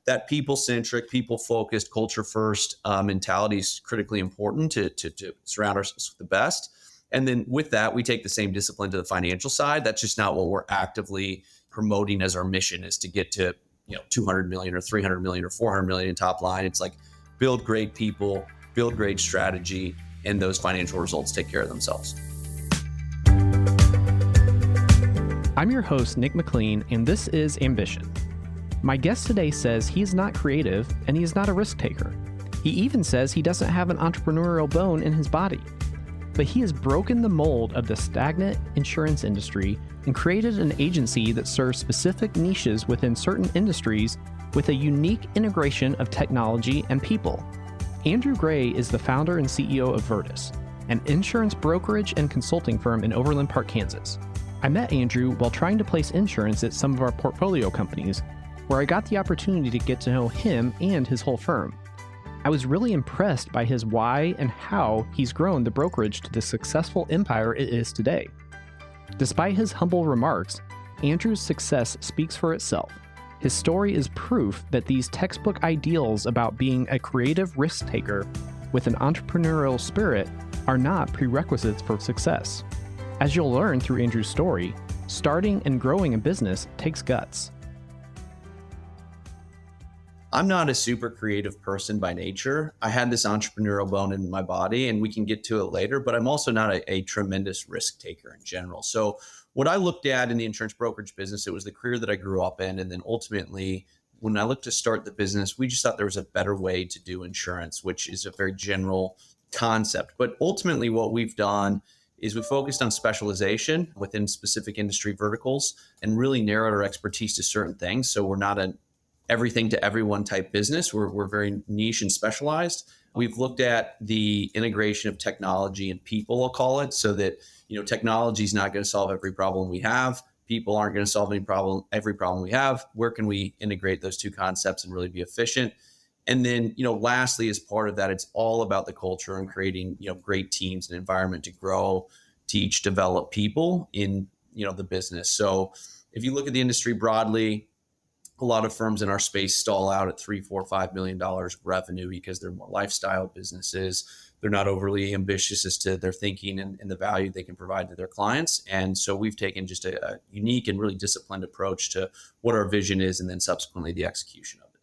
that people-centric, people-focused, culture-first mentality is critically important to surround ourselves with the best. And then with that, we take the same discipline to the financial side. That's just not what we're actively promoting as our mission, is to get to 200 million or 300 million or 400 million in top line. It's like build great people, build great strategy, and those financial results take care of themselves. I'm your host, Nick McLean, and this is Ambition. My guest today says he is not creative and he is not a risk taker. He even says he doesn't have an entrepreneurial bone in his body. But he has broken the mold of the stagnant insurance industry and created an agency that serves specific niches within certain industries with a unique integration of technology and people. Andrew Gray is the founder and CEO of Virtus, an insurance brokerage and consulting firm in Overland Park, Kansas. I met Andrew while trying to place insurance at some of our portfolio companies, where I got the opportunity to get to know him and his whole firm. I was really impressed by his why and how he's grown the brokerage to the successful empire it is today. Despite his humble remarks, Andrew's success speaks for itself. His story is proof that these textbook ideals about being a creative risk taker with an entrepreneurial spirit are not prerequisites for success. As you'll learn through Andrew's story, starting and growing a business takes guts. I'm not a super creative person by nature. I had this entrepreneurial bone in my body, and we can get to it later, but I'm also not a tremendous risk taker in general. So what I looked at in the insurance brokerage business, it was the career that I grew up in. And then ultimately, when I looked to start the business, we just thought there was a better way to do insurance, which is a very general concept. But ultimately, what we've done is we focused on specialization within specific industry verticals and really narrowed our expertise to certain things. So we're not an everything to everyone type business. We're very niche and specialized. We've looked at the integration of technology and people, I'll call it, so that technology is not going to solve every problem we have. People aren't going to solve every problem we have. Where can we integrate those two concepts and really be efficient? And then, lastly, as part of that, it's all about the culture and creating, great teams and environment to grow, teach, develop people in, the business. So if you look at the industry broadly, a lot of firms in our space stall out at $3, $4, $5 million revenue because they're more lifestyle businesses. They're not overly ambitious as to their thinking and the value they can provide to their clients. And so we've taken just a unique and really disciplined approach to what our vision is and then subsequently the execution of it.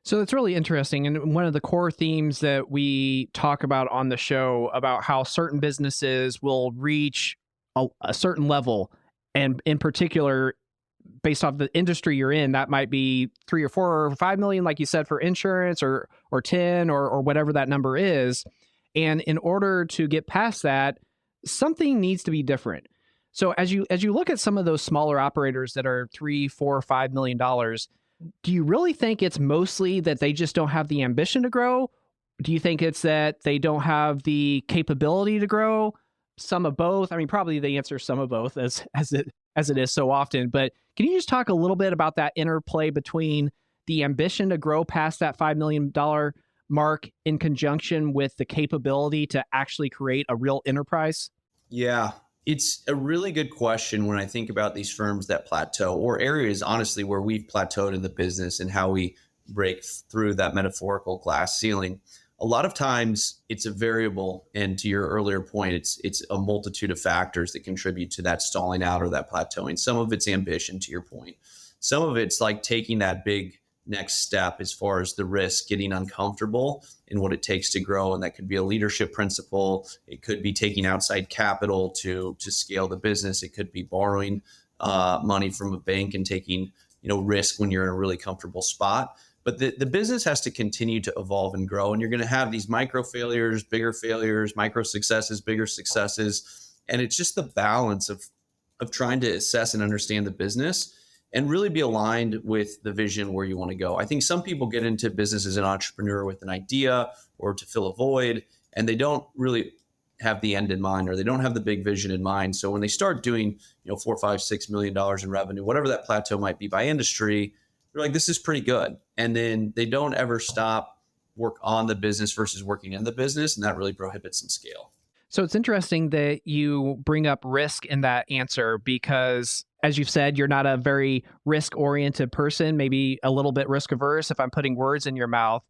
So it's really interesting. And one of the core themes that we talk about on the show about how certain businesses will reach a certain level, and in particular, based off the industry you're in, that might be 3 or 4 or 5 million, like you said, for insurance, or 10 or whatever that number is. And in order to get past that, something needs to be different. So as you look at some of those smaller operators that are 3, 4, $5 million, do you really think it's mostly that they just don't have the ambition to grow? Do you think it's that they don't have the capability to grow? Some of both? I mean, probably the answer is some of both, as it is so often. But can you just talk a little bit about that interplay between the ambition to grow past that $5 million mark in conjunction with the capability to actually create a real enterprise? Yeah, it's a really good question when I think about these firms that plateau, or areas, honestly, where we've plateaued in the business and how we break through that metaphorical glass ceiling. A lot of times it's a variable, and to your earlier point, it's a multitude of factors that contribute to that stalling out or that plateauing. Some of it's ambition, to your point. Some of it's like taking that big next step as far as the risk, getting uncomfortable in what it takes to grow. And that could be a leadership principle. It could be taking outside capital to scale the business. It could be borrowing money from a bank and taking risk when you're in a really comfortable spot. But the business has to continue to evolve and grow. And you're going to have these micro failures, bigger failures, micro successes, bigger successes. And it's just the balance of trying to assess and understand the business and really be aligned with the vision where you want to go. I think some people get into business as an entrepreneur with an idea or to fill a void, and they don't really have the end in mind, or they don't have the big vision in mind. So when they start doing, $4, $5, $6 million in revenue, whatever that plateau might be by industry, they're like, this is pretty good. And then they don't ever stop work on the business versus working in the business. And that really prohibits some scale. So it's interesting that you bring up risk in that answer, because as you've said, you're not a very risk-oriented person, maybe a little bit risk-averse if I'm putting words in your mouth.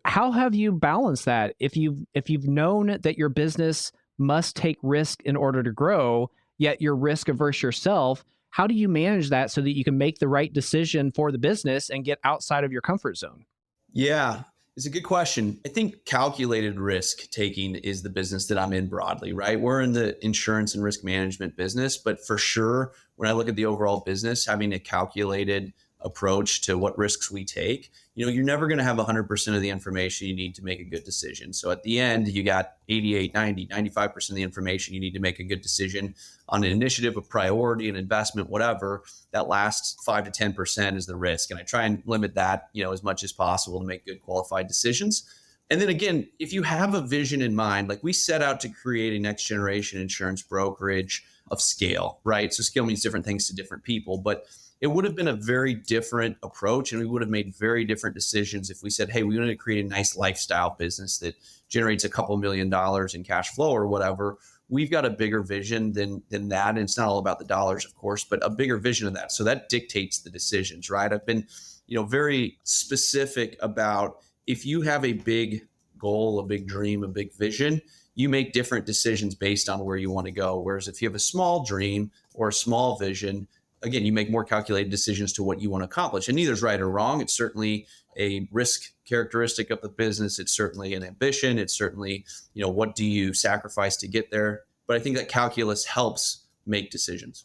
How have you balanced that? If you've known that your business must take risk in order to grow, yet you're risk-averse yourself, how do you manage that so that you can make the right decision for the business and get outside of your comfort zone? Yeah, it's a good question. I think calculated risk taking is the business that I'm in broadly, right? We're in the insurance and risk management business, but for sure, when I look at the overall business, having a calculated approach to what risks we take, you're never going to have 100% of the information you need to make a good decision. So at the end, you got 88, 90, 95% of the information you need to make a good decision on an initiative, a priority, an investment, whatever. That last 5 to 10% is the risk. And I try and limit that, as much as possible to make good qualified decisions. And then again, if you have a vision in mind, like we set out to create a next generation insurance brokerage of scale, right? So scale means different things to different people, but it would have been a very different approach, and we would have made very different decisions if we said, hey, we want to create a nice lifestyle business that generates a couple $1 million in cash flow or whatever. We've got a bigger vision than that. And it's not all about the dollars, of course, but a bigger vision of that. So that dictates the decisions, right? I've been, very specific about if you have a big goal, a big dream, a big vision, you make different decisions based on where you want to go. Whereas if you have a small dream or a small vision, again, you make more calculated decisions to what you want to accomplish. And neither's right or wrong. It's certainly a risk characteristic of the business. It's certainly an ambition. It's certainly, what do you sacrifice to get there? But I think that calculus helps make decisions.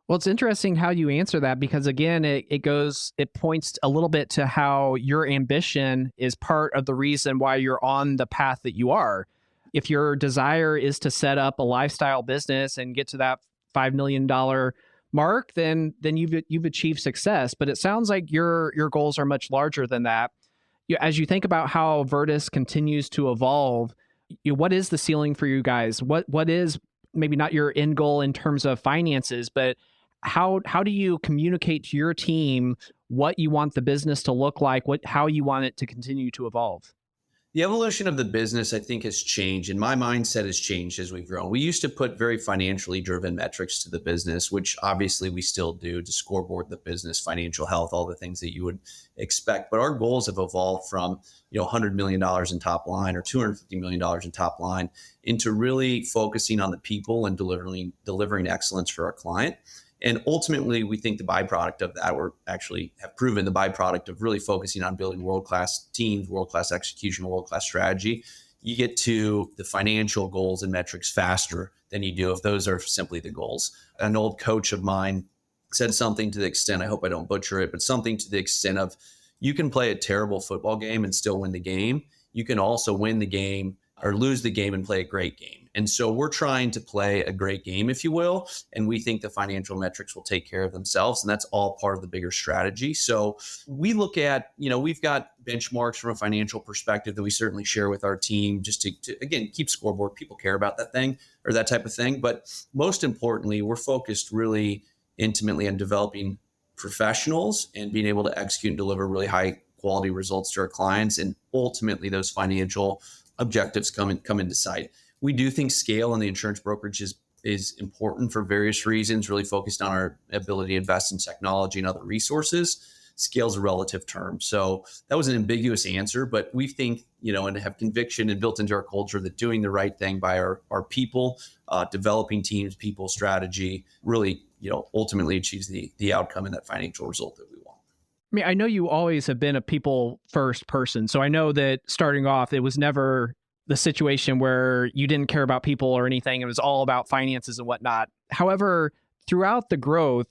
Well, it's interesting how you answer that because again, it points a little bit to how your ambition is part of the reason why you're on the path that you are. If your desire is to set up a lifestyle business and get to that $5 million mark, then you've achieved success. But it sounds like your goals are much larger than that. As you think about how Virtus continues to evolve, what is the ceiling for you guys? What is maybe not your end goal in terms of finances, but how do you communicate to your team what you want the business to look like, how you want it to continue to evolve? The evolution of the business, I think, has changed, and my mindset has changed as we've grown. We used to put very financially driven metrics to the business, which obviously we still do to scoreboard the business, financial health, all the things that you would expect. But our goals have evolved from, $100 million in top line or $250 million in top line into really focusing on the people and delivering excellence for our client. And ultimately, we think the byproduct of that, or actually have proven the byproduct of really focusing on building world-class teams, world-class execution, world-class strategy, you get to the financial goals and metrics faster than you do if those are simply the goals. An old coach of mine said something to the extent, I hope I don't butcher it, but something to the extent of, you can play a terrible football game and still win the game. You can also win the game or lose the game and play a great game. And so we're trying to play a great game, if you will. And we think the financial metrics will take care of themselves. And that's all part of the bigger strategy. So we look at, we've got benchmarks from a financial perspective that we certainly share with our team just to again, keep scoreboard. People care about that thing or that type of thing. But most importantly, we're focused really intimately on developing professionals and being able to execute and deliver really high quality results to our clients. And ultimately, those financial objectives come into sight. We do think scale in the insurance brokerage is important for various reasons, really focused on our ability to invest in technology and other resources. Scale is a relative term. So that was an ambiguous answer, but we think, and have conviction and built into our culture that doing the right thing by our people, developing teams, people strategy, really, ultimately achieves the outcome and that financial result that we want. I mean, I know you always have been a people first person. So I know that starting off, it was never the situation where you didn't care about people or anything. It was all about finances and whatnot. However, throughout the growth,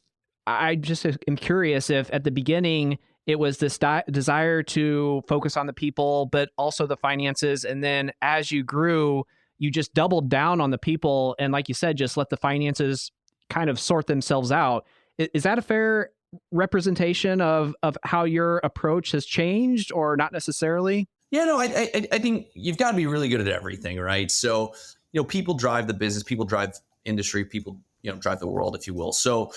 I just am curious if at the beginning it was this desire to focus on the people, but also the finances. And then as you grew, you just doubled down on the people. And like you said, just let the finances kind of sort themselves out. Is that a fair representation of how your approach has changed, or not necessarily? Yeah, no, I think you've got to be really good at everything, right? So, people drive the business, people drive industry, people, drive the world, if you will. So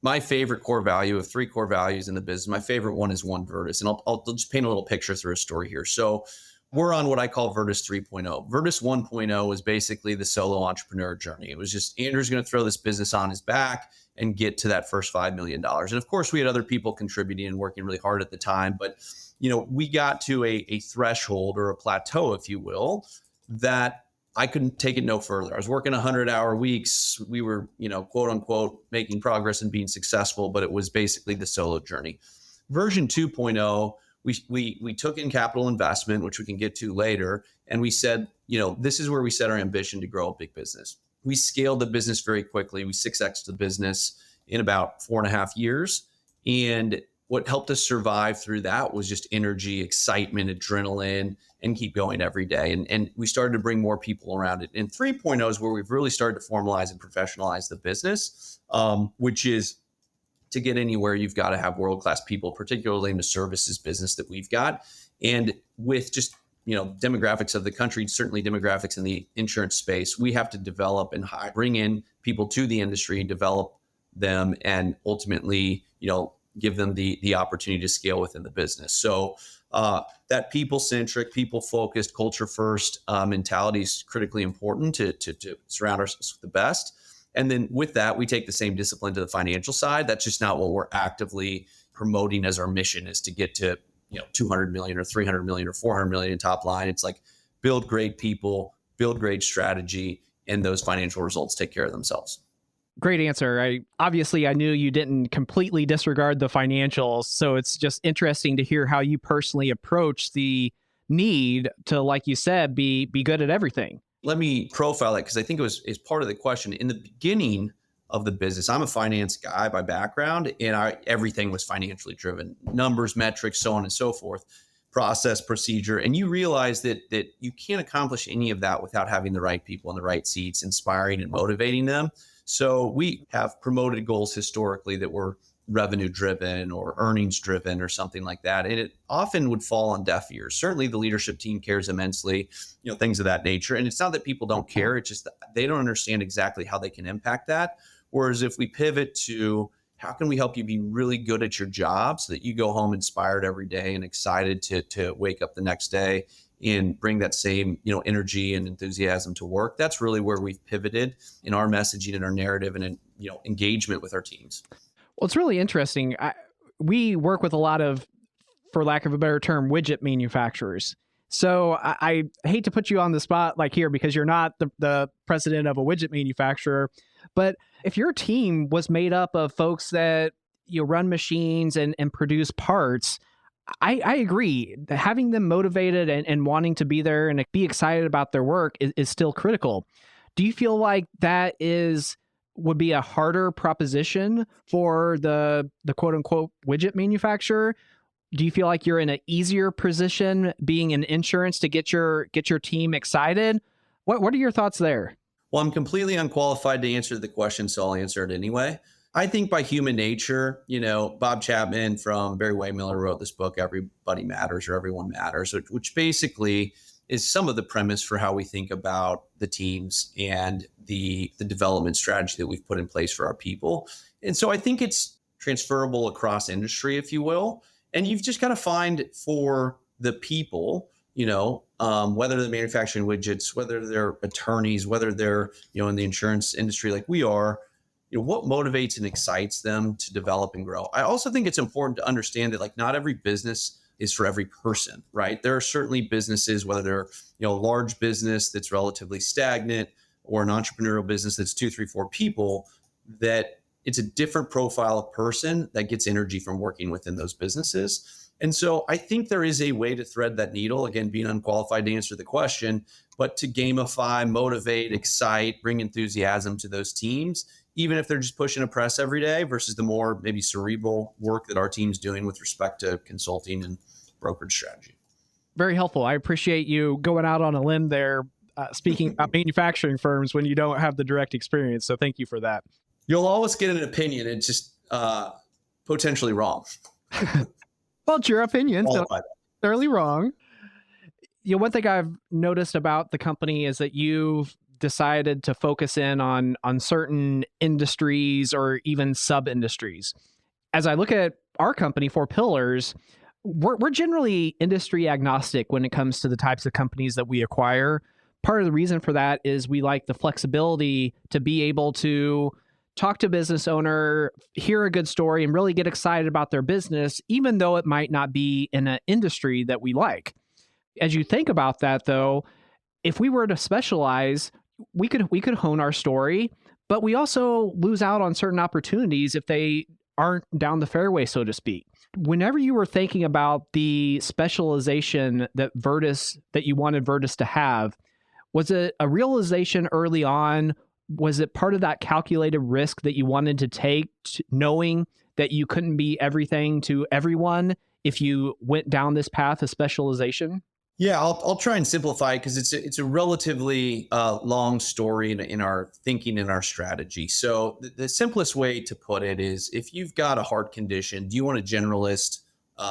my favorite core value of 3 core values in the business, my favorite one is One Virtus. And I'll just paint a little picture through a story here. So We're on what I call Virtus 3.0. Virtus 1.0 was basically the solo entrepreneur journey. It was just Andrew's going to throw this business on his back and get to that first $5 million. And of course, we had other people contributing and working really hard at the time. But, we got to a threshold or a plateau, if you will, that I couldn't take it no further. I was working 100-hour weeks. We were, quote unquote, making progress and being successful, but it was basically the solo journey. Version 2.0, we took in capital investment, which we can get to later. And we said, this is where we set our ambition to grow a big business. We scaled the business very quickly. We 6X'd the business in about 4.5 years. And what helped us survive through that was just energy, excitement, adrenaline, and keep going every day. And we started to bring more people around it. And 3.0 is where we've really started to formalize and professionalize the business, which is to get anywhere, you've got to have world-class people, particularly in the services business that we've got. And with just, demographics of the country, certainly demographics in the insurance space, we have to develop and bring in people to the industry, develop them, and ultimately, give them the opportunity to scale within the business. So that people-centric, people-focused, culture-first mentality is critically important to surround ourselves with the best. And then with that, we take the same discipline to the financial side. That's just not what we're actively promoting as our mission, is to get to 200 million or 300 million or 400 million in top line. It's like build great people, build great strategy, and those financial results take care of themselves. Great answer. I knew you didn't completely disregard the financials. So it's just interesting to hear how you personally approach the need to, like you said, be good at everything. Let me profile that because I think it's part of the question. In the beginning of the business, I'm a finance guy by background, and everything was financially driven, numbers, metrics, so on and so forth, process, procedure. And you realize that you can't accomplish any of that without having the right people in the right seats, inspiring and motivating them. So we have promoted goals historically that were revenue driven or earnings driven or something like that. And it often would fall on deaf ears. Certainly the leadership team cares immensely, things of that nature. And it's not that people don't care. It's just that they don't understand exactly how they can impact that. Whereas if we pivot to how can we help you be really good at your job so that you go home inspired every day and excited to wake up the next day and bring that same, energy and enthusiasm to work. That's really where we've pivoted in our messaging and our narrative and in, engagement with our teams. Well, it's really interesting. We work with a lot of, for lack of a better term, widget manufacturers. So I hate to put you on the spot like here because you're not the president of a widget manufacturer. But if your team was made up of folks that run machines and produce parts, I agree. Having them motivated and wanting to be there and be excited about their work is still critical. Do you feel like that would be a harder proposition for the quote unquote widget manufacturer? Do you feel like you're in an easier position being in insurance to get your team excited? What are your thoughts there? Well, I'm completely unqualified to answer the question, so I'll answer it anyway. I think by human nature, Bob Chapman from Barry Wehmiller wrote this book, Everybody Matters or Everyone Matters, which basically is some of the premise for how we think about the teams and the development strategy that we've put in place for our people. And so I think it's transferable across industry, if you will. And you've just got to find for the people, whether they're manufacturing widgets, whether they're attorneys, whether they're, in the insurance industry like we are, what motivates and excites them to develop and grow. I also think it's important to understand that not every business is for every person, right? There are certainly businesses, whether they're, a large business that's relatively stagnant or an entrepreneurial business that's 2, 3, 4 people, that it's a different profile of person that gets energy from working within those businesses. And so I think there is a way to thread that needle, again, being unqualified to answer the question, but to gamify, motivate, excite, bring enthusiasm to those teams, even if they're just pushing a press every day versus the more maybe cerebral work that our team's doing with respect to consulting and brokerage strategy. Very helpful. I appreciate you going out on a limb there, speaking about manufacturing firms when you don't have the direct experience. So thank you for that. You'll always get an opinion. It's just potentially wrong. Well, it's your opinion. So thoroughly wrong. One thing I've noticed about the company is that you've decided to focus in on certain industries or even sub-industries. As I look at our company, 4 Pillars, We're generally industry agnostic when it comes to the types of companies that we acquire. Part of the reason for that is we like the flexibility to be able to talk to a business owner, hear a good story, and really get excited about their business, even though it might not be in an industry that we like. As you think about that, though, if we were to specialize, we could hone our story, but we also lose out on certain opportunities if they aren't down the fairway, so to speak. Whenever you were thinking about the specialization that you wanted Virtus to have, was it a realization early on? Was it part of that calculated risk that you wanted to take, knowing that you couldn't be everything to everyone if you went down this path of specialization? Yeah, I'll try and simplify it because it's a relatively long story in our thinking and our strategy. So the simplest way to put it is, if you've got a heart condition, do you want a generalist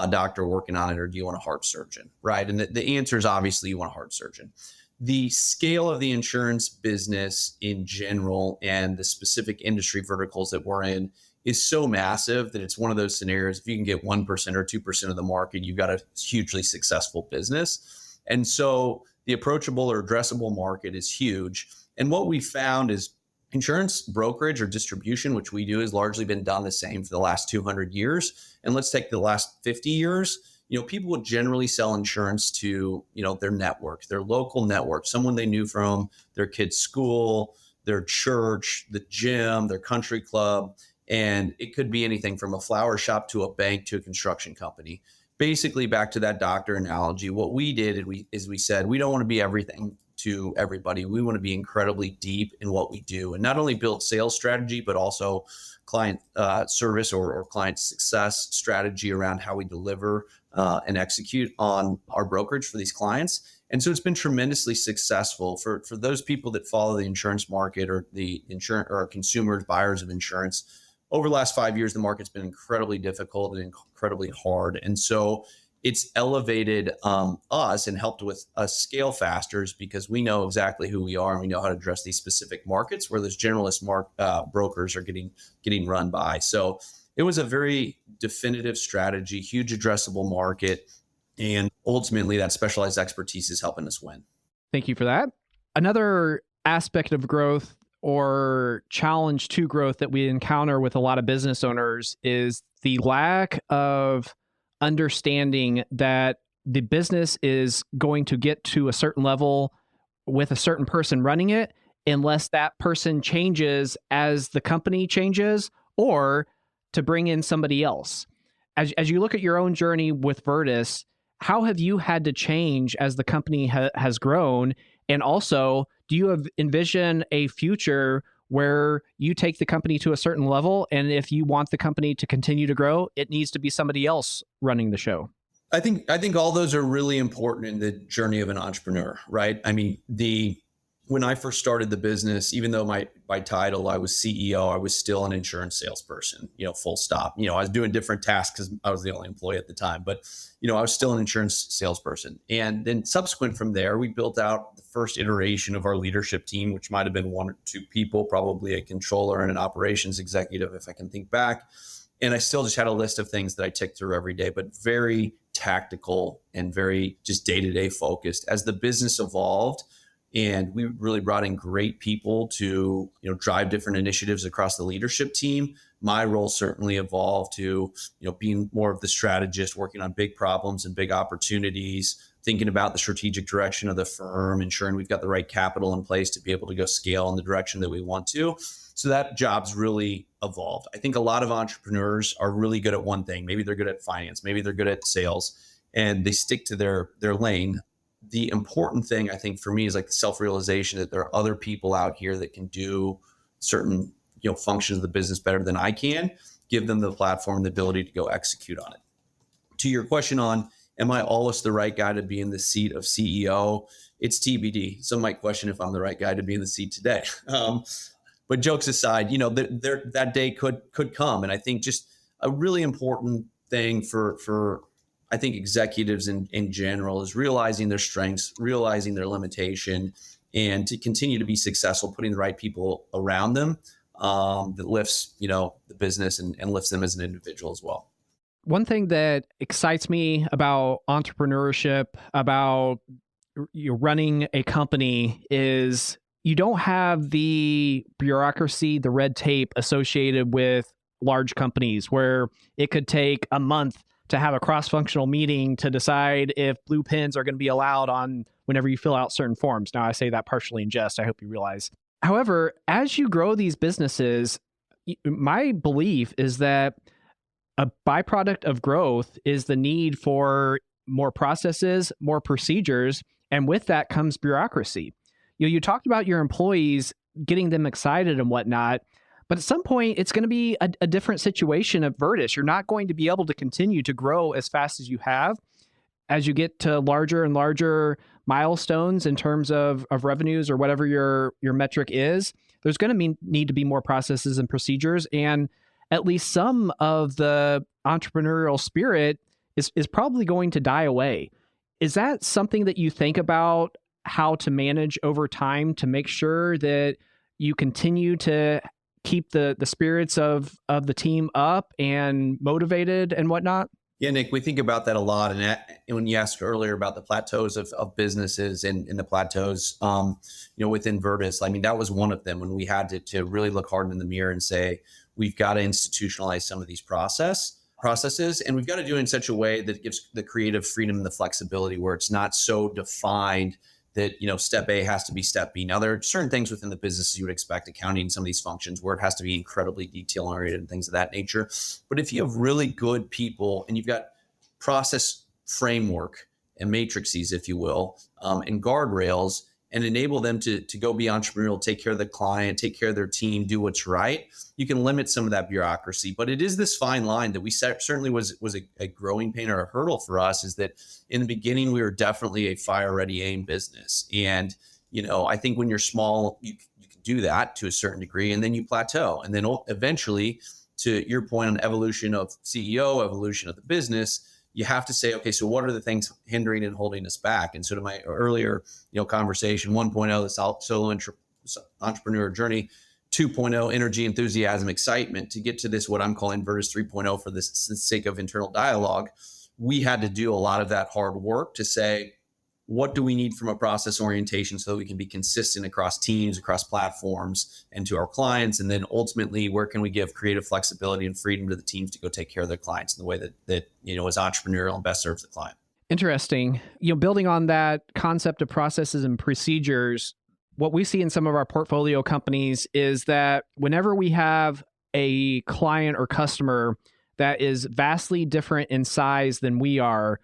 doctor working on it, or do you want a heart surgeon, right? And the answer is obviously you want a heart surgeon. The scale of the insurance business in general and the specific industry verticals that we're in is so massive that it's one of those scenarios. If you can get 1% or 2% of the market, you've got a hugely successful business. And so the approachable or addressable market is huge. And what we found is insurance brokerage or distribution, which we do, has largely been done the same for the last 200 years. And let's take the last 50 years. People would generally sell insurance to, their network, their local network, someone they knew from their kid's school, their church, the gym, their country club. And it could be anything from a flower shop to a bank to a construction company. Basically, back to that doctor analogy, what we did is we said, we don't want to be everything to everybody. We want to be incredibly deep in what we do, and not only build sales strategy, but also client service or client success strategy around how we deliver and execute on our brokerage for these clients. And so it's been tremendously successful for those people that follow the insurance market, or the insurance or consumers, buyers of insurance. Over the last 5 years, the market's been incredibly difficult and incredibly hard. And so it's elevated us and helped with us scale faster, because we know exactly who we are and we know how to address these specific markets where those generalist brokers are getting run by. So it was a very definitive strategy, huge addressable market. And ultimately, that specialized expertise is helping us win. Thank you for that. Another aspect of growth or challenge to growth that we encounter with a lot of business owners is the lack of understanding that the business is going to get to a certain level with a certain person running it, unless that person changes as the company changes, or to bring in somebody else. As you look at your own journey with Virtus, how have you had to change as the company has grown? And also, do you envision a future where you take the company to a certain level, and if you want the company to continue to grow, it needs to be somebody else running the show? I think all those are really important in the journey of an entrepreneur, right? I mean, when I first started the business, even though by title I was CEO, I was still an insurance salesperson, full stop. I was doing different tasks because I was the only employee at the time, but I was still an insurance salesperson. And then subsequent from there, we built out the first iteration of our leadership team, which might have been 1 or 2 people, probably a controller and an operations executive, if I can think back. And I still just had a list of things that I ticked through every day, but very tactical and very just day-to-day focused. As the business evolved, and we really brought in great people to, drive different initiatives across the leadership team. My role certainly evolved to, being more of the strategist, working on big problems and big opportunities, thinking about the strategic direction of the firm, ensuring we've got the right capital in place to be able to go scale in the direction that we want to. So that job's really evolved. I think a lot of entrepreneurs are really good at one thing. Maybe they're good at finance, maybe they're good at sales, and they stick to their lane. The important thing, I think, for me is like the self-realization that there are other people out here that can do certain, functions of the business better than I can. Give them the platform and the ability to go execute on it. To your question on, am I always the right guy to be in the seat of CEO? It's TBD. Some might question if I'm the right guy to be in the seat today. But jokes aside, that day could come. And I think just a really important thing for I think executives in general is realizing their strengths, realizing their limitation, and to continue to be successful, putting the right people around them that lifts, the business and lifts them as an individual as well. One thing that excites me about entrepreneurship, about you running a company, is you don't have the bureaucracy, the red tape associated with large companies where it could take a month to have a cross-functional meeting to decide if blue pens are going to be allowed on whenever you fill out certain forms. Now, I say that partially in jest, I hope you realize. However, as you grow these businesses, my belief is that a byproduct of growth is the need for more processes, more procedures, and with that comes bureaucracy. You talked about your employees, getting them excited and whatnot, but at some point it's going to be a different situation at Virtus. You're not going to be able to continue to grow as fast as you have. As you get to larger and larger milestones in terms of revenues or whatever your metric is, there's going to need to be more processes and procedures, and at least some of the entrepreneurial spirit is probably going to die away. Is that something that you think about how to manage over time to make sure that you continue to keep the spirits of the team up and motivated and whatnot? Yeah, Nick, we think about that a lot. And when you asked earlier about the plateaus of businesses and the plateaus, within Virtus, I mean, that was one of them when we had to really look hard in the mirror and say, we've got to institutionalize some of these processes, and we've got to do it in such a way that gives the creative freedom and the flexibility where it's not so defined that, step A has to be step B. Now, there are certain things within the businesses you would expect, accounting, some of these functions where it has to be incredibly detail oriented and things of that nature. But if you have really good people and you've got process framework and matrices, if you will, and guardrails, and enable them to go be entrepreneurial, take care of the client, take care of their team, do what's right, you can limit some of that bureaucracy. But it is this fine line that we certainly was a growing pain or a hurdle for us, is that in the beginning, we were definitely a fire ready aim business. And, I think when you're small, you can do that to a certain degree, and then you plateau. And then eventually, to your point on evolution of CEO, evolution of the business, you have to say, okay, so what are the things hindering and holding us back? And so to my earlier, conversation, 1.0, the solo entrepreneur journey, 2.0, energy, enthusiasm, excitement, to get to this, what I'm calling Virtus 3.0 for the sake of internal dialogue, we had to do a lot of that hard work to say, what do we need from a process orientation so that we can be consistent across teams, across platforms, and to our clients? And then ultimately, where can we give creative flexibility and freedom to the teams to go take care of their clients in the way that is entrepreneurial and best serves the client? Interesting. Building on that concept of processes and procedures, what we see in some of our portfolio companies is that whenever we have a client or customer that is vastly different in size than we are,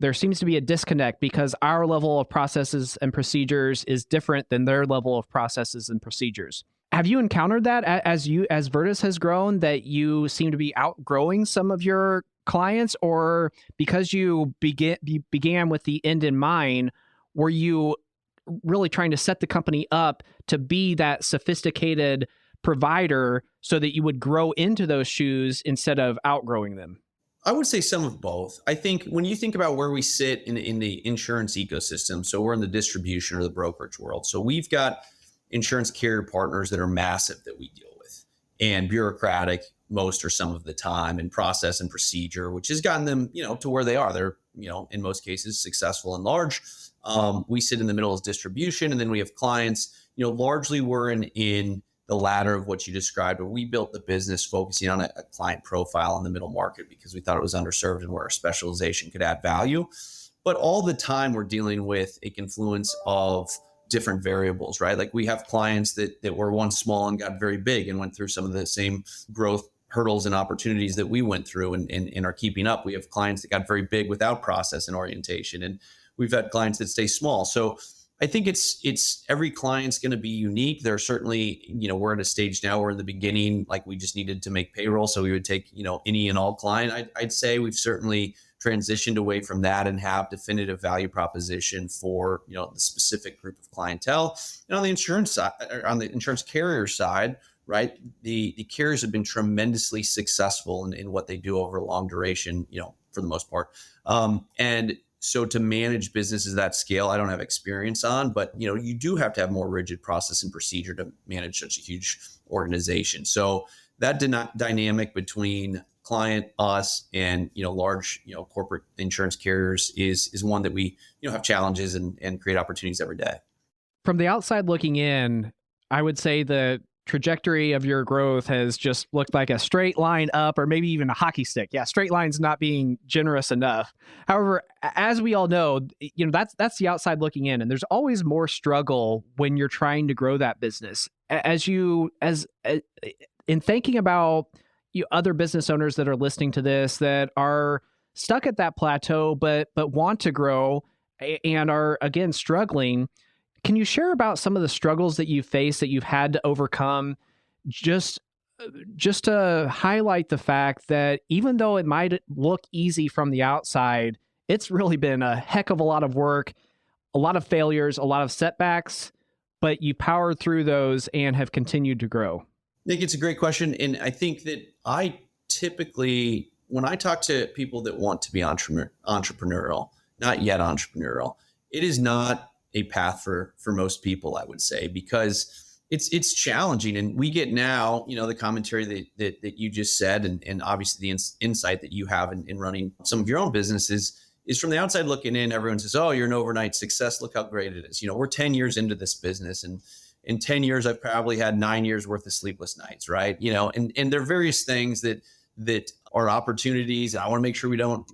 there seems to be a disconnect because our level of processes and procedures is different than their level of processes and procedures. Have you encountered that as Virtus has grown, that you seem to be outgrowing some of your clients, or because you began with the end in mind, were you really trying to set the company up to be that sophisticated provider so that you would grow into those shoes instead of outgrowing them? I would say some of both. I think when you think about where we sit in the insurance ecosystem, so we're in the distribution or the brokerage world. So we've got insurance carrier partners that are massive that we deal with, and bureaucratic most or some of the time, and process and procedure, which has gotten them, to where they are. They're, in most cases successful and large. We sit in the middle as distribution, and then we have clients, largely we're in the latter of what you described, where we built the business focusing on a client profile in the middle market because we thought it was underserved and where our specialization could add value. But all the time we're dealing with a confluence of different variables, right? Like we have clients that were once small and got very big and went through some of the same growth hurdles and opportunities that we went through and are keeping up. We have clients that got very big without process and orientation, and we've had clients that stay small. So I think it's every client's going to be unique. There are certainly, we're at a stage now where in the beginning, like we just needed to make payroll. So we would take, any and all client. I'd say we've certainly transitioned away from that and have definitive value proposition for, the specific group of clientele. And on the insurance side, on the insurance carrier side, right, the carriers have been tremendously successful in what they do over a long duration, for the most part. And so to manage businesses that scale, I don't have experience on, but you do have to have more rigid process and procedure to manage such a huge organization. So that dynamic between client, us, and large corporate insurance carriers is one that we have challenges and create opportunities every day. From the outside looking in, I would say the trajectory of your growth has just looked like a straight line up, or maybe even a hockey stick. Yeah, straight lines not being generous enough. However, as we all know, that's the outside looking in, and there's always more struggle when you're trying to grow that business. In thinking about other business owners that are listening to this that are stuck at that plateau, but want to grow and are again struggling. Can you share about some of the struggles that you face that you've had to overcome, just to highlight the fact that even though it might look easy from the outside, it's really been a heck of a lot of work, a lot of failures, a lot of setbacks, but you powered through those and have continued to grow? Nick, it's a great question. And I think that I typically, when I talk to people that want to be entrepreneurial, not yet entrepreneurial, it is not a path for most people, I would say, because it's challenging. And we get now, the commentary that you just said, and obviously the insight that you have in running some of your own businesses is from the outside looking in. Everyone says, oh, you're an overnight success. Look how great it is. We're 10 years into this business, and in 10 years, I've probably had 9 years worth of sleepless nights, right? And there are various things that are opportunities. I want to make sure we don't,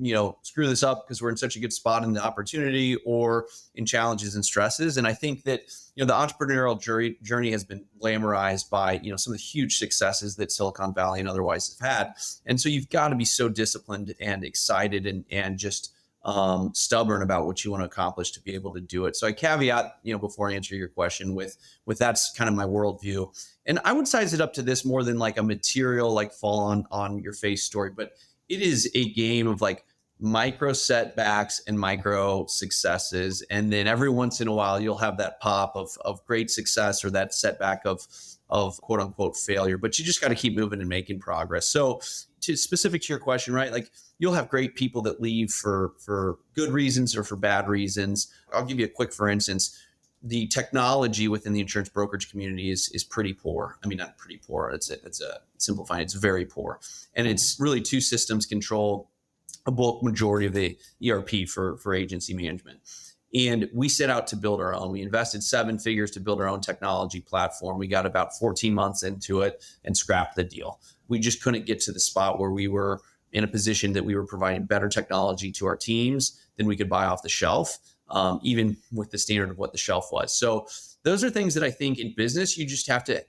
screw this up because we're in such a good spot in the opportunity or in challenges and stresses. And I think that, the entrepreneurial journey has been glamorized by, some of the huge successes that Silicon Valley and otherwise have had. And so you've got to be so disciplined and excited and just stubborn about what you want to accomplish to be able to do it. So I caveat, before I answer your question with that's kind of my worldview. And I would size it up to this more than like a material, like fall on your face story, but it is a game of like micro setbacks and micro successes. And then every once in a while, you'll have that pop of great success or that setback of quote unquote failure, but you just got to keep moving and making progress. So specific to your question, right? Like you'll have great people that leave for good reasons or for bad reasons. I'll give you a quick, for instance, the technology within the insurance brokerage community is pretty poor. I mean, not pretty poor. It's a simplifying. It's very poor. And it's really two systems control a bulk majority of the ERP for agency management. And we set out to build our own. We invested 7 figures to build our own technology platform. We got about 14 months into it and scrapped the deal. We just couldn't get to the spot where we were in a position that we were providing better technology to our teams than we could buy off the shelf, even with the standard of what the shelf was. So those are things that I think in business, you just have to,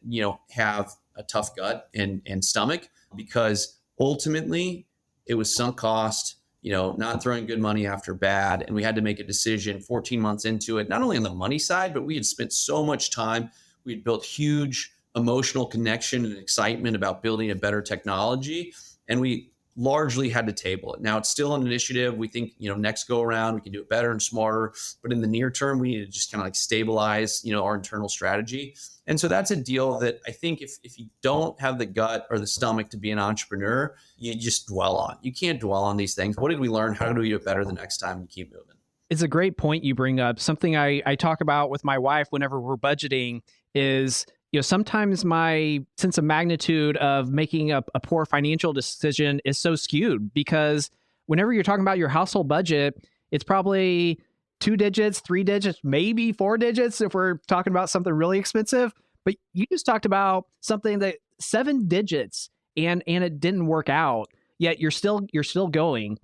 have a tough gut and stomach, because ultimately it was sunk cost, not throwing good money after bad. And we had to make a decision 14 months into it, not only on the money side, but we had spent so much time. We had built huge emotional connection and excitement about building a better technology. And we largely had to table it. Now it's still an initiative. We think, next go around, we can do it better and smarter. But in the near term, we need to just kind of like stabilize, our internal strategy. And so that's a deal that I think if you don't have the gut or the stomach to be an entrepreneur, you just dwell on. You can't dwell on these things. What did we learn? How do we do it better the next time and keep moving? It's a great point you bring up. Something I talk about with my wife whenever we're budgeting is, sometimes my sense of magnitude of making a poor financial decision is so skewed, because whenever you're talking about your household budget, it's probably 2 digits, 3 digits, maybe 4 digits if we're talking about something really expensive. But you just talked about something that 7 digits and it didn't work out, yet you're still going.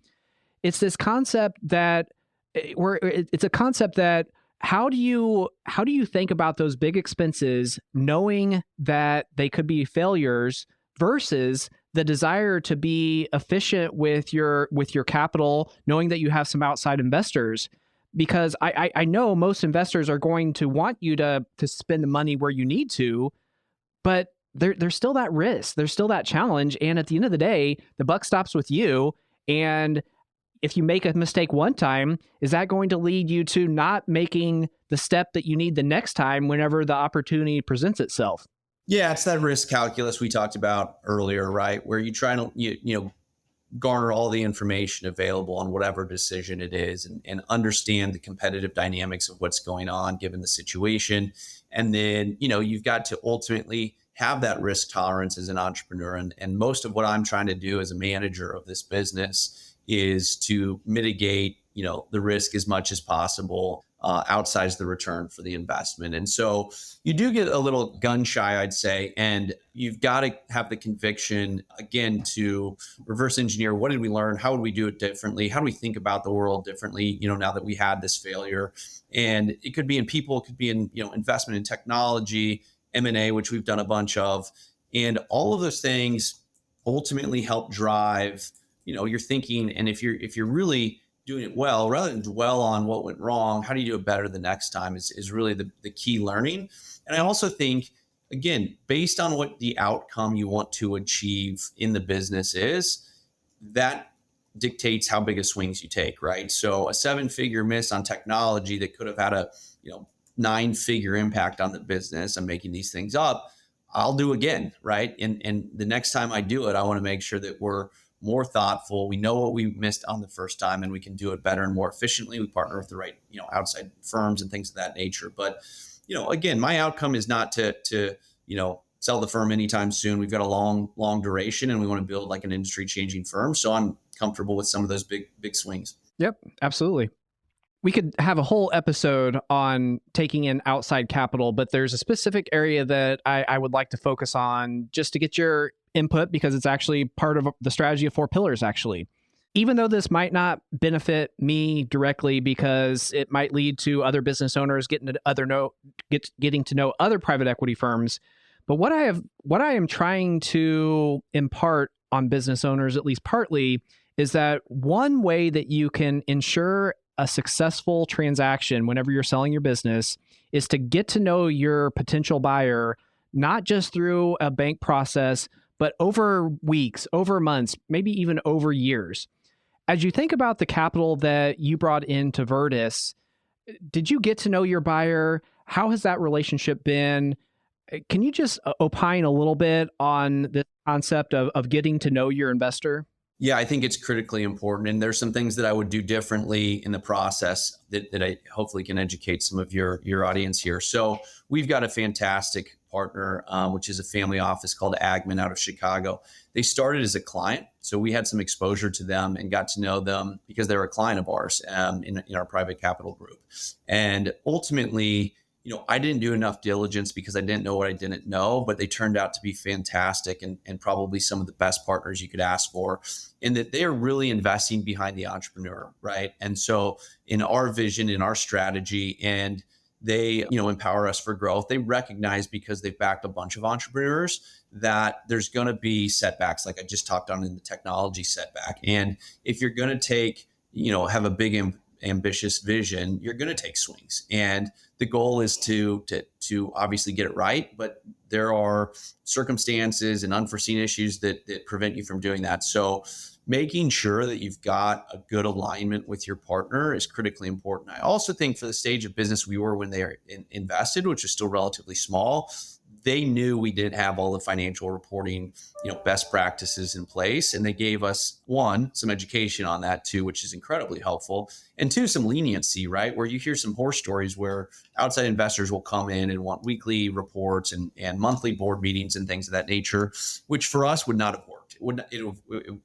It's this concept that how do you think about those big expenses, knowing that they could be failures, versus the desire to be efficient with your capital, knowing that you have some outside investors? Because I know most investors are going to want you to spend the money where you need to, but there's still that risk, there's still that challenge, and at the end of the day, the buck stops with you. And if you make a mistake one time, is that going to lead you to not making the step that you need the next time whenever the opportunity presents itself? Yeah, it's that risk calculus we talked about earlier, right? Where you try to, garner all the information available on whatever decision it is and understand the competitive dynamics of what's going on given the situation. And then, you've got to ultimately have that risk tolerance as an entrepreneur. And most of what I'm trying to do as a manager of this business is to mitigate, the risk as much as possible, outsize the return for the investment. And so you do get a little gun shy, I'd say, and you've got to have the conviction, again, to reverse engineer. What did we learn? How would we do it differently? How do we think about the world differently, now that we had this failure? And it could be in people, it could be in, investment in technology, M&A, which we've done a bunch of. And all of those things ultimately help drive, your thinking. And if you're really doing it well, rather than dwell on what went wrong, how do you do it better the next time is really the key learning. And I also think, again, based on what the outcome you want to achieve in the business is, that dictates how big of swings you take, right? So a 7-figure miss on technology that could have had a, 9-figure impact on the business. I'm making these things up. I'll do again, right? And the next time I do it, I want to make sure that we're more thoughtful. We know what we missed on the first time, and we can do it better and more efficiently. We partner with the right, outside firms and things of that nature. But, again, my outcome is not to sell the firm anytime soon. We've got a long duration, and we want to build like an industry changing firm. So I'm comfortable with some of those big swings. Yep, absolutely. We could have a whole episode on taking in outside capital, but there's a specific area that I would like to focus on just to get your input, because it's actually part of the strategy of 4 pillars, actually. Even though this might not benefit me directly, because it might lead to other business owners getting to know other private equity firms. But what I am trying to impart on business owners, at least partly, is that one way that you can ensure a successful transaction whenever you're selling your business is to get to know your potential buyer, not just through a bank process, but over weeks, over months, maybe even over years. As you think about the capital that you brought into Virtus, did you get to know your buyer? How has that relationship been? Can you just opine a little bit on the concept of getting to know your investor? Yeah, I think it's critically important. And there's some things that I would do differently in the process that I hopefully can educate some of your audience here. So we've got a fantastic partner, which is a family office called Agman out of Chicago. They started as a client. So we had some exposure to them and got to know them because they were a client of ours in our private capital group. And ultimately, I didn't do enough diligence because I didn't know what I didn't know, but they turned out to be fantastic and probably some of the best partners you could ask for, in that they are really investing behind the entrepreneur, right? And so in our vision, in our strategy, and they, empower us for growth. They recognize, because they've backed a bunch of entrepreneurs, that there's going to be setbacks, like I just talked on in the technology setback. And if you're going to take, have a big ambitious vision, you're going to take swings. And the goal is to obviously get it right, but there are circumstances and unforeseen issues that prevent you from doing that. So making sure that you've got a good alignment with your partner is critically important. I also think for the stage of business we were when they are invested, which is still relatively small, they knew we didn't have all the financial reporting, best practices in place. And they gave us, 1, some education on that too, which is incredibly helpful. And 2, some leniency, right? Where you hear some horror stories where outside investors will come in and want weekly reports and monthly board meetings and things of that nature, which for us would not have worked.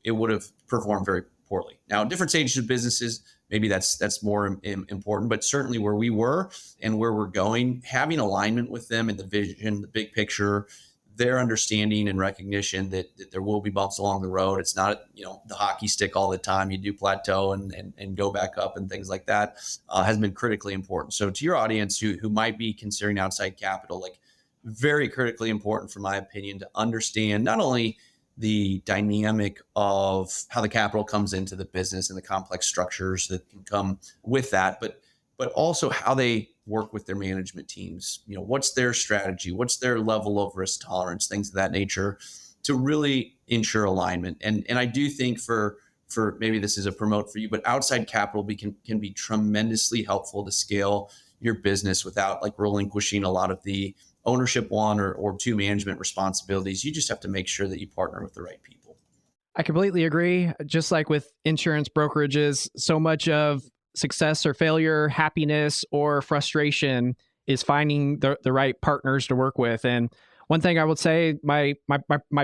It would have performed very poorly. Now, different stages of businesses, maybe that's more important, but certainly where we were and where we're going, having alignment with them in the vision, the big picture, their understanding and recognition that there will be bumps along the road. It's not, the hockey stick all the time. You do plateau and go back up and things like that, has been critically important. So to your audience who might be considering outside capital, like, very critically important, for my opinion, to understand not only the dynamic of how the capital comes into the business and the complex structures that can come with that, but also how they work with their management teams. What's their strategy? What's their level of risk tolerance? Things of that nature, to really ensure alignment. And I do think for maybe this is a promote for you, but outside capital can be tremendously helpful to scale your business without like relinquishing a lot of the ownership 1 or 2 management responsibilities. You just have to make sure that you partner with the right people. I completely agree. Just like with insurance brokerages, so much of success or failure, happiness or frustration is finding the right partners to work with. And One thing I would say, my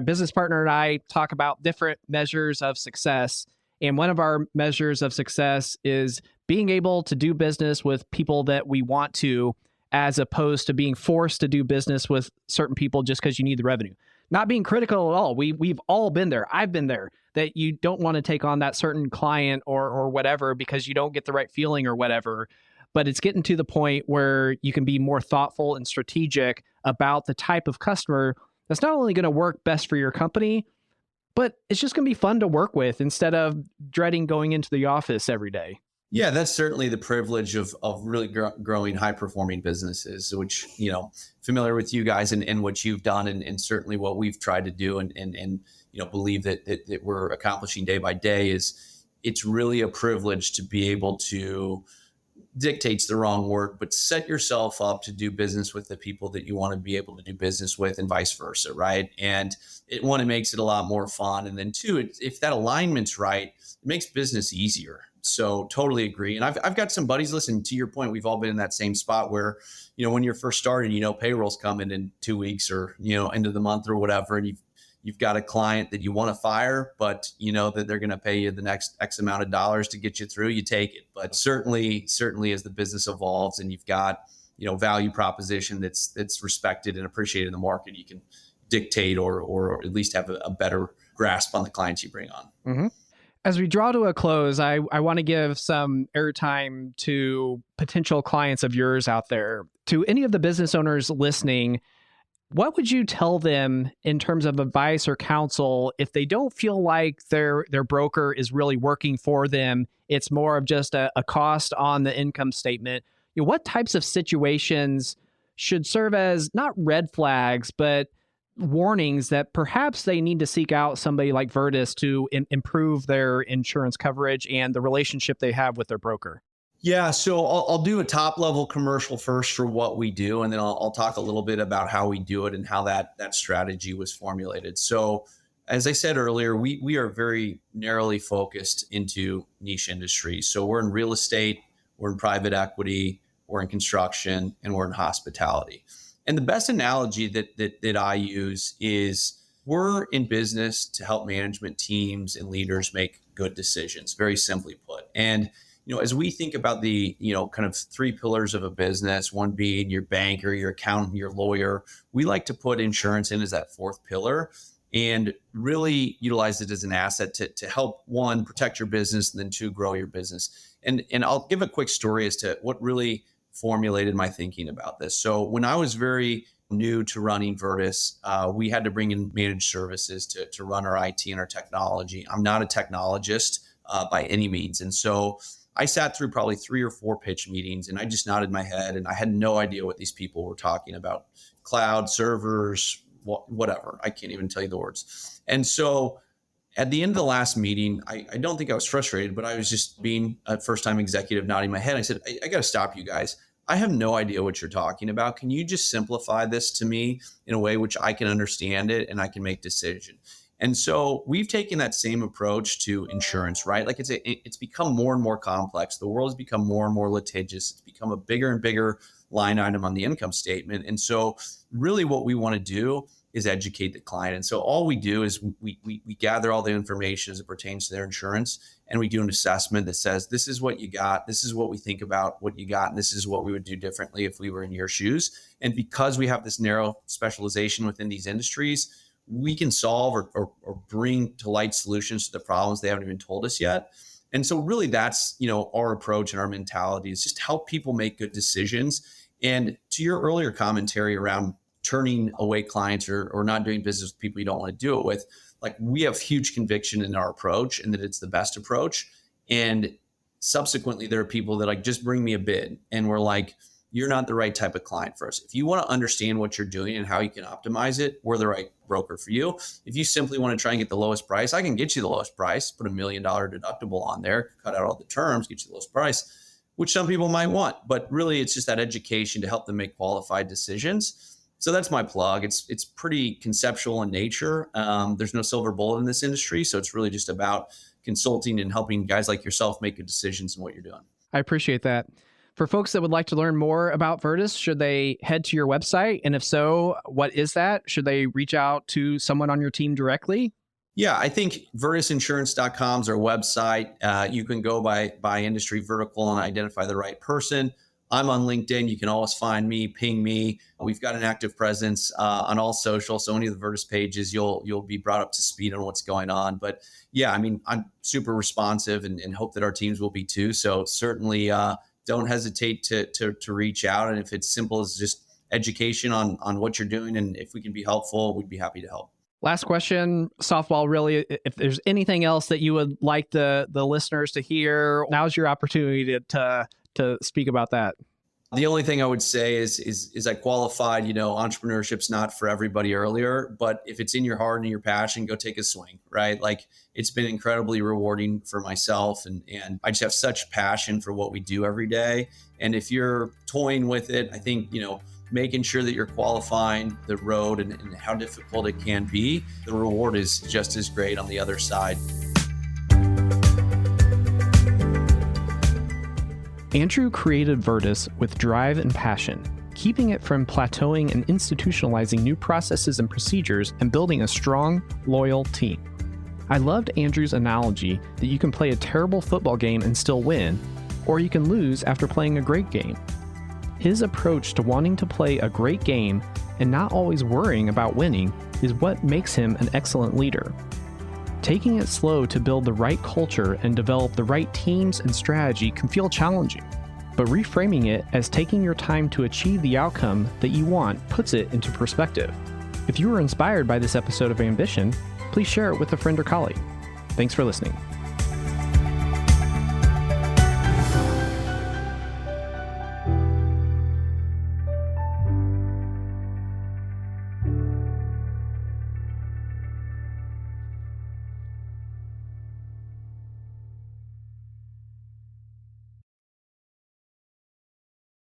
business partner and I talk about different measures of success. And one of our measures of success is being able to do business with people that we want to, as opposed to being forced to do business with certain people just because you need the revenue. Not being critical at all. We've all been there. I've been there, that you don't want to take on that certain client or whatever because you don't get the right feeling or whatever. But it's getting to the point where you can be more thoughtful and strategic about the type of customer that's not only going to work best for your company, but it's just going to be fun to work with instead of dreading going into the office every day. Yeah, that's certainly the privilege of really growing high performing businesses, which, familiar with you guys and what you've done and certainly what we've tried to do and believe that we're accomplishing day by day is it's really a privilege to be able to dictates the wrong word, but set yourself up to do business with the people that you want to be able to do business with and vice versa, right? And it makes it a lot more fun. And then two, if that alignment's right, it makes business easier. So totally agree. And I've got some buddies, listen, to your point, we've all been in that same spot where, when you're first starting, payroll's coming in 2 weeks or, end of the month or whatever, and you've got a client that you want to fire, but you know that they're going to pay you the next X amount of dollars to get you through, you take it. But certainly as the business evolves and you've got, value proposition that's respected and appreciated in the market, you can dictate or at least have a better grasp on the clients you bring on. Mm-hmm. As we draw to a close, I want to give some airtime to potential clients of yours out there. To any of the business owners listening, what would you tell them in terms of advice or counsel if they don't feel like their broker is really working for them? It's more of just a cost on the income statement. What types of situations should serve as not red flags, but warnings that perhaps they need to seek out somebody like Virtus to improve their insurance coverage and the relationship they have with their broker? Yeah, so I'll do a top level commercial first for what we do, and then I'll talk a little bit about how we do it and how that strategy was formulated. So as I said earlier, we are very narrowly focused into niche industries. So we're in real estate, we're in private equity, we're in construction, and we're in hospitality. And the best analogy that I use is we're in business to help management teams and leaders make good decisions, very simply put. And as we think about the, kind of three pillars of a business, one being your banker, your accountant, your lawyer, we like to put insurance in as that fourth pillar and really utilize it as an asset to help, one, protect your business, and then two, grow your business. And I'll give a quick story as to what really formulated my thinking about this. So when I was very new to running Virtus, we had to bring in managed services to run our IT and our technology. I'm not a technologist by any means. And so I sat through probably 3 or 4 pitch meetings and I just nodded my head and I had no idea what these people were talking about. Cloud, servers, whatever. I can't even tell you the words. And so at the end of the last meeting, I don't think I was frustrated, but I was just being a first-time executive nodding my head. I said, I got to stop you guys. I have no idea what you're talking about. Can you just simplify this to me in a way which I can understand it and I can make decision? And so we've taken that same approach to insurance, right? Like it's become more and more complex. The world has become more and more litigious. It's become a bigger and bigger line item on the income statement. And so really what we want to do is educate the client. And so all we do is we gather all the information as it pertains to their insurance, and we do an assessment that says, this is what you got, this is what we think about what you got, and this is what we would do differently if we were in your shoes. And because we have this narrow specialization within these industries, we can solve or bring to light solutions to the problems they haven't even told us yet. And so really that's, our approach and our mentality is just help people make good decisions. And to your earlier commentary around turning away clients or not doing business with people you don't want to do it with, like we have huge conviction in our approach and that it's the best approach. And subsequently, there are people that like, just bring me a bid. And we're like, you're not the right type of client for us. If you want to understand what you're doing and how you can optimize it, we're the right broker for you. If you simply want to try and get the lowest price, I can get you the lowest price, put $1 million deductible on there, cut out all the terms, get you the lowest price, which some people might want. But really, it's just that education to help them make qualified decisions. So that's my plug. It's pretty conceptual in nature. There's no silver bullet in this industry. So it's really just about consulting and helping guys like yourself make good decisions in what you're doing. I appreciate that. For folks that would like to learn more about Virtus, should they head to your website? And if so, what is that? Should they reach out to someone on your team directly? Yeah, I think virtusinsurance.com is our website. You can go by industry vertical and identify the right person. I'm on LinkedIn. You can always find me, ping me. We've got an active presence on all social. So any of the Virtus pages, you'll be brought up to speed on what's going on. But yeah, I mean, I'm super responsive and hope that our teams will be too. So certainly don't hesitate to reach out. And if it's simple as just education on what you're doing, and if we can be helpful, we'd be happy to help. Last question, softball really. If there's anything else that you would like the listeners to hear, now's your opportunity to speak about that. The only thing I would say is I qualified, entrepreneurship's not for everybody earlier, but if it's in your heart and your passion, go take a swing, right? Like, it's been incredibly rewarding for myself, and I just have such passion for what we do every day. And if you're toying with it, I think, making sure that you're qualifying the road and how difficult it can be, the reward is just as great on the other side. Andrew created Virtus with drive and passion, keeping it from plateauing and institutionalizing new processes and procedures and building a strong, loyal team. I loved Andrew's analogy that you can play a terrible football game and still win, or you can lose after playing a great game. His approach to wanting to play a great game and not always worrying about winning is what makes him an excellent leader. Taking it slow to build the right culture and develop the right teams and strategy can feel challenging, but reframing it as taking your time to achieve the outcome that you want puts it into perspective. If you were inspired by this episode of Ambition, please share it with a friend or colleague. Thanks for listening.